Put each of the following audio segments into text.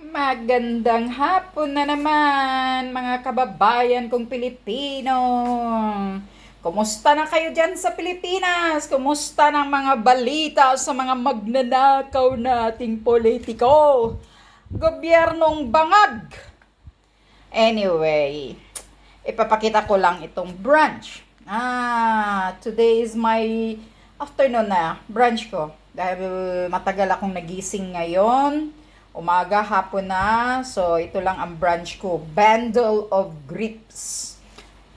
Magandang hapon na naman, mga kababayan kong Pilipino. Kumusta na kayo dyan sa Pilipinas? Kumusta ng mga balita sa mga magnanakaw nating politiko? Gobyernong bangag. Anyway, ipapakita ko lang itong brunch. Today is my afternoon na brunch ko. Dahil matagal akong nagising ngayon. Umaga, hapon na. So, ito lang ang brunch ko. Bundle of grapes.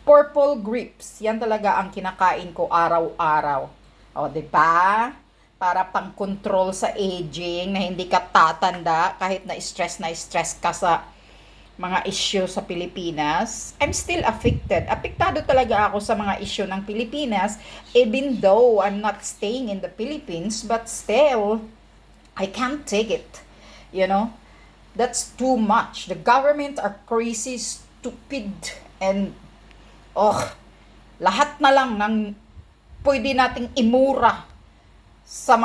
Purple grapes. Yan talaga ang kinakain ko araw-araw. O, diba? Para pang control sa aging na hindi ka tatanda kahit na stress ka sa mga issue sa Pilipinas. I'm still affected. Apektado talaga ako sa mga issue ng Pilipinas even though I'm not staying in the Philippines, but still, I can't take it. You know, that's too much. The government are crazy, stupid, and lahat na lang ng pwede nating imura sa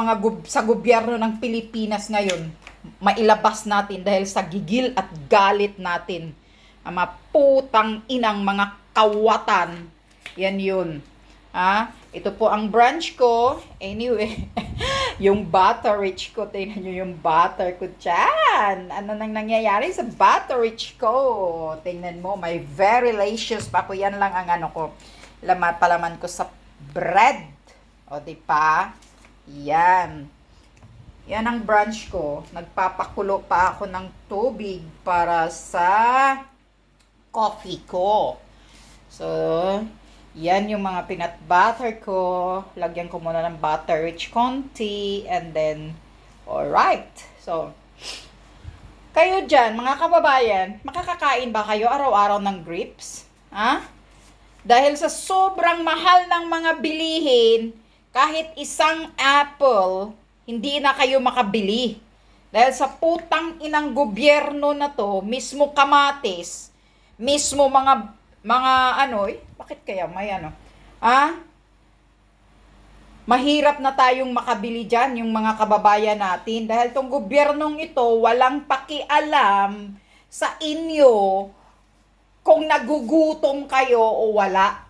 sa gobyerno ng Pilipinas ngayon, mailabas natin dahil sa gigil at galit natin. Ang mga putang inang mga kawatan. Yan yun. Ito po ang brunch ko. Anyway, yung butter rich ko. Tingnan nyo yung butter ko dyan. Ano nang nangyayari sa butter rich ko? Tingnan mo, may very delicious pa ko. Yan lang ang ano ko. Palaman ko sa bread. O, diba? Yan. Yan ang brunch ko. Nagpapakulo pa ako ng tubig para sa coffee ko. So, yan yung mga peanut butter ko. Lagyan ko muna ng butter rich konti. And then, alright. So, kayo dyan, mga kababayan, makakakain ba kayo araw-araw ng grapes? Dahil sa sobrang mahal ng mga bilihin, kahit isang apple, hindi na kayo makabili. Dahil sa putang inang gobyerno na to, mismo kamatis, mismo mga bakit kaya may mahirap na tayong makabili dyan, yung mga kababayan natin. Dahil tong gobyernong ito, walang pakialam sa inyo kung nagugutom kayo o wala.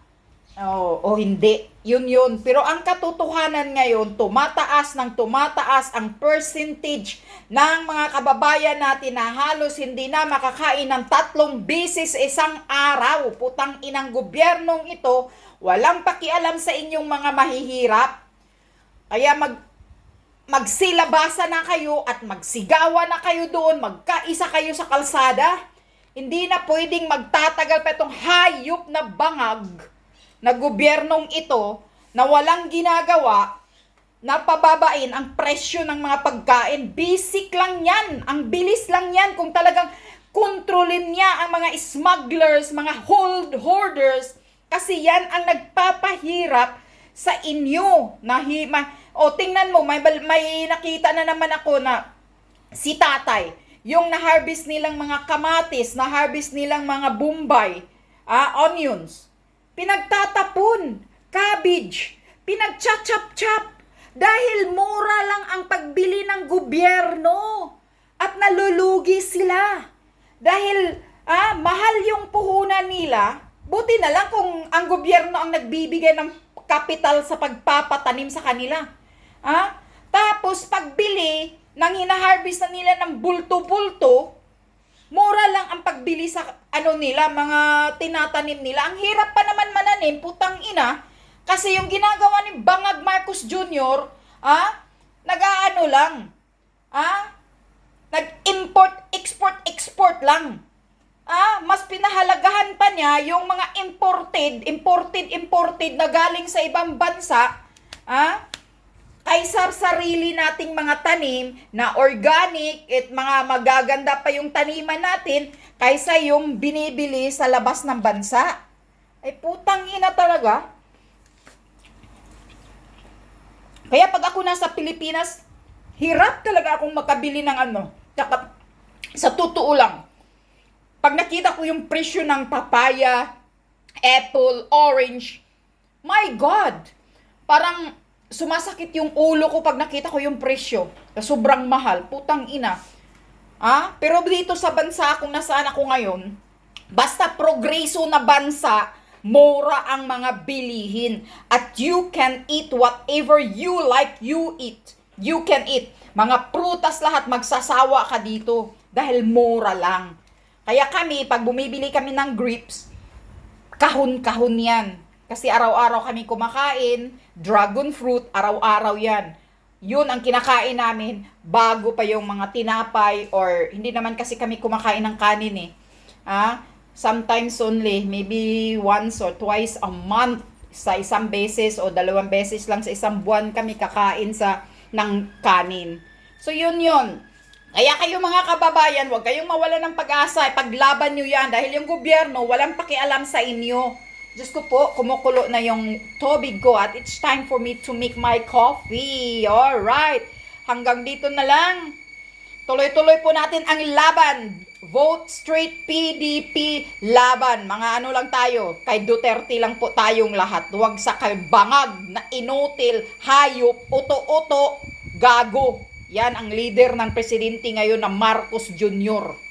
O hindi. Yun. Pero ang katotohanan ngayon, tumataas ang percentage ng mga kababayan natin na halos hindi na makakain ng 3 beses isang araw. Putang inang gobyernong ito, walang pakialam sa inyong mga mahihirap. Kaya magsilabasa na kayo at magsigawa na kayo doon, magkaisa kayo sa kalsada. Hindi na pwedeng magtatagal pa itong hayop na bangag na gobyernong ito na walang ginagawa na pababain ang presyo ng mga pagkain. Basic lang yan. Ang bilis lang yan kung talagang kontrolin niya ang mga smugglers, mga hoarders, kasi yan ang nagpapahirap sa inyo. Tingnan mo, may nakita na naman ako na si tatay, yung na-harvest nilang mga kamatis, na-harvest nilang mga bombay, onions, pinagtatapon, cabbage, pinagchachap-chap dahil mura lang ang pagbili ng gobyerno at nalulugi sila. Dahil mahal yung puhunan nila, buti na lang kung ang gobyerno ang nagbibigay ng kapital sa pagpapatanim sa kanila. Tapos pagbili nang hina-harvest na nila ng bulto-bulto, mura lang ang pagbili sa mga tinatanim nila. Ang hirap pa naman mananim, putang ina, kasi yung ginagawa ni Bangag Marcos Jr., nag-import, export lang. Mas pinahalagahan pa niya yung mga imported na galing sa ibang bansa, kaysa sarili nating mga tanim na organic at mga magaganda pa yung taniman natin kaysa yung binibili sa labas ng bansa. Ay putang ina talaga. Kaya pag ako nasa Pilipinas, hirap talaga akong makabili ng Tsaka, sa totoo lang, pag nakita ko yung presyo ng papaya, apple, orange, my God, parang sumasakit yung ulo ko pag nakita ko yung presyo. Sobrang mahal. Putang ina. Pero dito sa bansa kung nasaan ako ngayon, basta progreso na bansa, mura ang mga bilihin. At you can eat whatever you like, you eat. You can eat. Mga prutas lahat, magsasawa ka dito. Dahil mura lang. Kaya kami, pag bumibili kami ng grapes, kahon-kahon yan. Kasi araw-araw kami kumakain, dragon fruit, araw-araw yan. Yun ang kinakain namin bago pa yung mga tinapay or hindi naman kasi kami kumakain ng kanin eh. Sometimes only, maybe once or twice a month sa isang beses o dalawang beses lang sa isang buwan kami kakain ng kanin. So yun yun. Kaya kayo mga kababayan, huwag kayong mawala ng pag-asa. Paglaban nyo yan dahil yung gobyerno walang pakialam sa inyo. Diyos ko po, kumukulo na yung tubig ko at it's time for me to make my coffee. Alright, hanggang dito na lang. Tuloy-tuloy po natin ang laban. Vote straight PDP laban. Mga ano lang tayo, kay Duterte lang po tayong lahat. Huwag sa kay bangag na inutil, hayop, uto-uto, gago. Yan ang leader ng presidente ngayon na Marcos Jr.